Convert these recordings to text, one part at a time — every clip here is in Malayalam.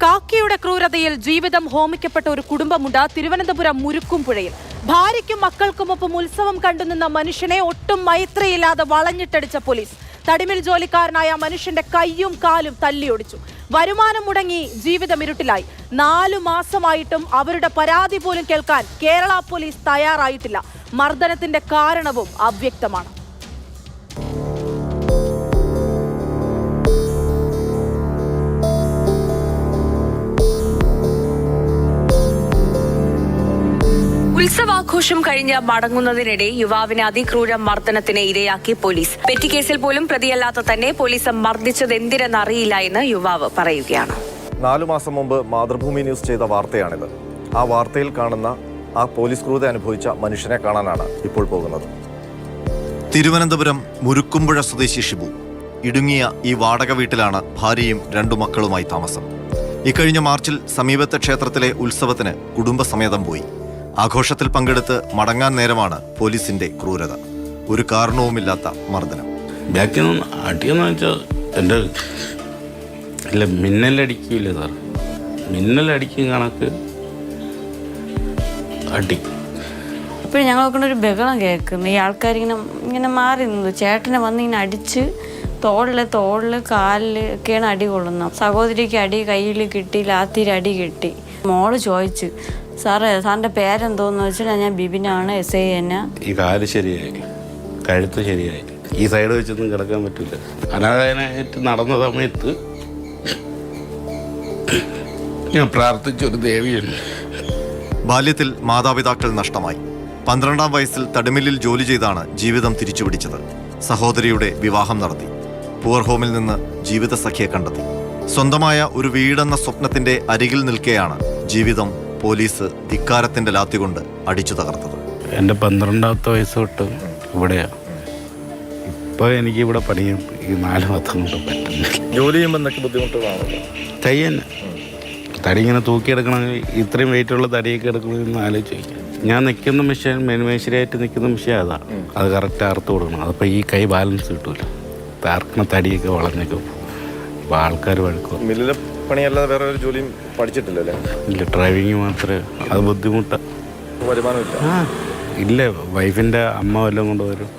കാക്കയുടെ ക്രൂരതയിൽ ജീവിതം ഹോമിക്കപ്പെട്ട ഒരു കുടുംബമുണ്ട് തിരുവനന്തപുരം മുരുക്കുംപുഴയിൽ. ഭാര്യയ്ക്കും മക്കൾക്കുമൊപ്പം ഉത്സവം കണ്ടുനിന്ന മനുഷ്യനെ ഒട്ടും മൈത്രിയില്ലാതെ വളഞ്ഞിട്ടടിച്ച പോലീസ്. തടിമിൽ ജോലിക്കാരനായ മനുഷ്യന്റെ കൈയും കാലും തല്ലിയൊടിച്ചു. വരുമാനം മുടങ്ങി ജീവിതം ഇരുട്ടിലായി. 4 മാസമായിട്ടും അവരുടെ പരാതി പോലും കേൾക്കാൻ കേരള പോലീസ് തയ്യാറായിട്ടില്ല. മർദ്ദനത്തിന്റെ കാരണവും അവ്യക്തമാണ്. ഉത്സവാഘോഷം കഴിഞ്ഞ് മടങ്ങുന്നതിനിടെ യുവാവിനെ അതിക്രൂര മർദ്ദനത്തിന് ഇരയാക്കി പോലീസ്. പെറ്റിക്കേസിൽ പോലും പ്രതിയല്ലാത്ത തന്നെ പോലീസ് മർദ്ദിച്ചത് എന്തിനെന്നറിയില്ല എന്ന് യുവാവ് പറയുകയാണ്. 4 മാസം മുമ്പ് മാതൃഭൂമി ന്യൂസ് ചെയ്ത വാർത്തയാണിത്. ആ വാർത്തയിൽ കാണുന്ന ആ പോലീസ് ക്രൂരത അനുഭവിച്ച മനുഷ്യനെ കാണാനാണ് ഇപ്പോൾ പോകുന്നത്. തിരുവനന്തപുരം മുരുക്കുംപുഴ സ്വദേശി ഷിബു. ഇടുങ്ങിയ ഈ വാടക വീട്ടിലാണ് ഭാര്യയും 2 മക്കളുമായി താമസം. ഇക്കഴിഞ്ഞ മാർച്ചിൽ സമീപത്തെ ക്ഷേത്രത്തിലെ ഉത്സവത്തിന് കുടുംബസമേതം പോയി. ആഘോഷത്തിൽ പങ്കെടുത്ത് മടങ്ങാൻ നേരമാണ് പോലീസിന്റെ ക്രൂരത. ഒരു കാരണവുമില്ലാത്ത മർദ്ദനം. ബാക്കിൽ നിന്ന് അടിയെന്ന് വെച്ചാൽ എൻ്റെ അല്ല മിന്നലടിക്കില്ല സാർ, മിന്നലടിക്കും കണക്ക് അടി. ഇപ്പോഴും ഞങ്ങളൊക്കെ ഒരു ബഹളം കേൾക്കുന്നു. ഈ ആൾക്കാരിങ്ങനെ മാറി നിന്നു. ചേട്ടനെ വന്ന് ഇങ്ങനെ അടിച്ച് തോളില് കാലിൽ ഒക്കെയാണ് അടി കൊള്ളുന്നത്. സഹോദരിക്ക് അടി കയ്യിൽ കിട്ടി, ലാത്തിരി അടി കിട്ടി. മോള് ചോദിച്ചു, സാറിൻ്റെ പേരെന്തോന്ന് വെച്ചാൽ ഞാൻ ബിബിനാണ്, SI തന്നെ. ഈ കാല് ശരിയായി, കഴുത്ത് ശരിയായി, ഈ സൈഡ് വെച്ചൊന്നും കിടക്കാൻ പറ്റില്ല. അനാഥനായിട്ട് നടന്ന സമയത്ത് ഞാൻ പ്രാർത്ഥിച്ചൊരു ദേവിയുണ്ട്. ബാല്യത്തിൽ മാതാപിതാക്കൾ നഷ്ടമായി. 12ാം വയസ്സിൽ തടിമില്ലിൽ ജോലി ചെയ്താണ് ജീവിതം തിരിച്ചുപിടിച്ചത്. സഹോദരിയുടെ വിവാഹം നടത്തി. പൂവർ ഹോമിൽ നിന്ന് ജീവിത സഖിയെ കണ്ടെത്തി. സ്വന്തമായ ഒരു വീടെന്ന സ്വപ്നത്തിന്റെ അരികിൽ നിൽക്കെയാണ് ജീവിതം പോലീസ് ധിക്കാരത്തിന്റെ ലാത്തി കൊണ്ട് അടിച്ചു തകർത്തത്. എൻ്റെ 12ാമത്തെ വയസ്സ് തൊട്ട് ഇവിടെയാണ്. ഇപ്പോൾ എനിക്ക് ഇവിടെ പണിയാൻ ഈ 4 മാസം കൊണ്ട് പറ്റുന്നില്ല. ജോലി ചെയ്യുമ്പോൾ എന്തൊക്കെ ബുദ്ധിമുട്ടുകളാണ്? തൈ തന്നെ തടി ഇങ്ങനെ തൂക്കിയെടുക്കണമെങ്കിൽ ഇത്രയും വെയിറ്റുള്ള തടിയൊക്കെ എടുക്കണമെന്ന് ആലോചിച്ച് വയ്ക്കാം. ഞാൻ നിൽക്കുന്ന മെഷീൻ മെനുമേശ്വരിയായിട്ട് നിൽക്കുന്ന മെഷീൻ അതാണ്. അത് കറക്റ്റ് അറുത്ത് കൊടുക്കണം. അതപ്പോൾ ഈ കൈ ബാലൻസ് കിട്ടൂല. താർക്കണ തടിയൊക്കെ വളഞ്ഞൊക്കെ പോകും. അപ്പോൾ ആൾക്കാർ വഴക്കും. മില്ലിലെ പണിയല്ലാതെ വേറെ ഒരു ജോലിയും പഠിച്ചിട്ടില്ലല്ലേ? ഇല്ല, ഡ്രൈവിങ് മാത്രമേ. അത് ബുദ്ധിമുട്ടാണ്. വരുമാനമില്ല? ഇല്ല, വൈഫിൻ്റെ അമ്മ വല്ലതും കൊണ്ടുവരും,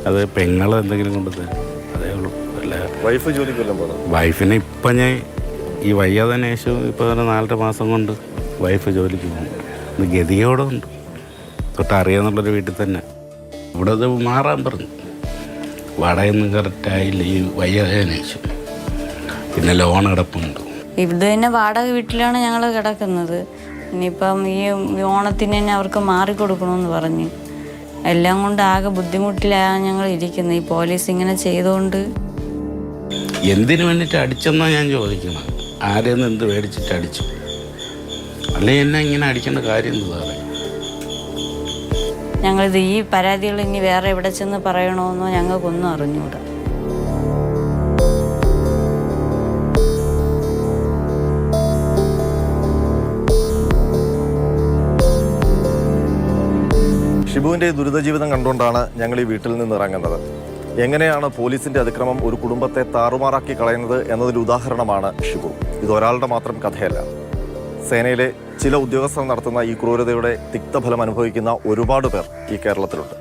അത് പെങ്ങൾ എന്തെങ്കിലും കൊണ്ടുതരും, അതേ ഉള്ളൂ. അല്ല വൈഫ് ജോലിക്ക് വല്ലതും പോകുന്നത്? വൈഫിനെ ഇപ്പം ഞാൻ ഈ വയ്യാതതിന് ശേഷം ഇപ്പോൾ 4 മാസം കൊണ്ട് വൈഫ് ജോലിക്ക് പോകും. ഇത് ഗതിയോടെ ഉണ്ട്. തൊട്ടറിയാന്നുള്ളൊരു വീട്ടിൽ തന്നെ. ഇവിടെ അത് മാറാൻ പറഞ്ഞു. വാടകയൊന്നും കറക്റ്റായില്ല ഈ വയ്യാതതിന് ശേഷം. പിന്നെ ലോൺ കിടപ്പുണ്ട്. ഇത് തന്നെ വാടക വീട്ടിലാണ് ഞങ്ങൾ കിടക്കുന്നത്. ഇനിയിപ്പം ഈ ഓണത്തിന് തന്നെ അവർക്ക് മാറിക്കൊടുക്കണമെന്ന് പറഞ്ഞ് എല്ലാം കൊണ്ട് ആകെ ബുദ്ധിമുട്ടിലാണ് ഞങ്ങൾ ഇരിക്കുന്നത്. ഈ പോലീസ് ഇങ്ങനെ ചെയ്തുകൊണ്ട്. എന്തിനു വേണ്ടിയിട്ട് അടിച്ചെന്നാണ് ഞാൻ ചോദിക്കണം. ആരെയൊന്നും എന്ത് മേടിച്ചിട്ട് അടിച്ചു? അല്ലെ എന്നെ ഇങ്ങനെ അടിക്കേണ്ട കാര്യം എന്ത് സാറേ? ഞങ്ങളിത് ഈ പരാതികൾ ഇനി വേറെ എവിടെ ചെന്ന് പറയണമെന്നോ ഞങ്ങൾക്കൊന്നും അറിഞ്ഞൂടാ. ഷിബുവിൻ്റെ ദുരിത ജീവിതം കണ്ടുകൊണ്ടാണ് ഞങ്ങൾ ഈ വീട്ടിൽ നിന്ന് ഇറങ്ങുന്നത്. എങ്ങനെയാണ് പോലീസിന്റെ അതിക്രമം ഒരു കുടുംബത്തെ താറുമാറാക്കി കളയുന്നത് എന്നതൊരു ഉദാഹരണമാണ് ഷിബു. ഇതൊരാളുടെ മാത്രം കഥയല്ല. സേനയിലെ ചില ഉദ്യോഗസ്ഥർ നടത്തുന്ന ഈ ക്രൂരതയുടെ തിക്തഫലം അനുഭവിക്കുന്ന ഒരുപാട് പേർ ഈ കേരളത്തിലുണ്ട്.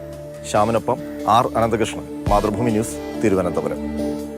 ശ്യാമിനൊപ്പം R. അനന്തകൃഷ്ണൻ, മാതൃഭൂമി ന്യൂസ്, തിരുവനന്തപുരം.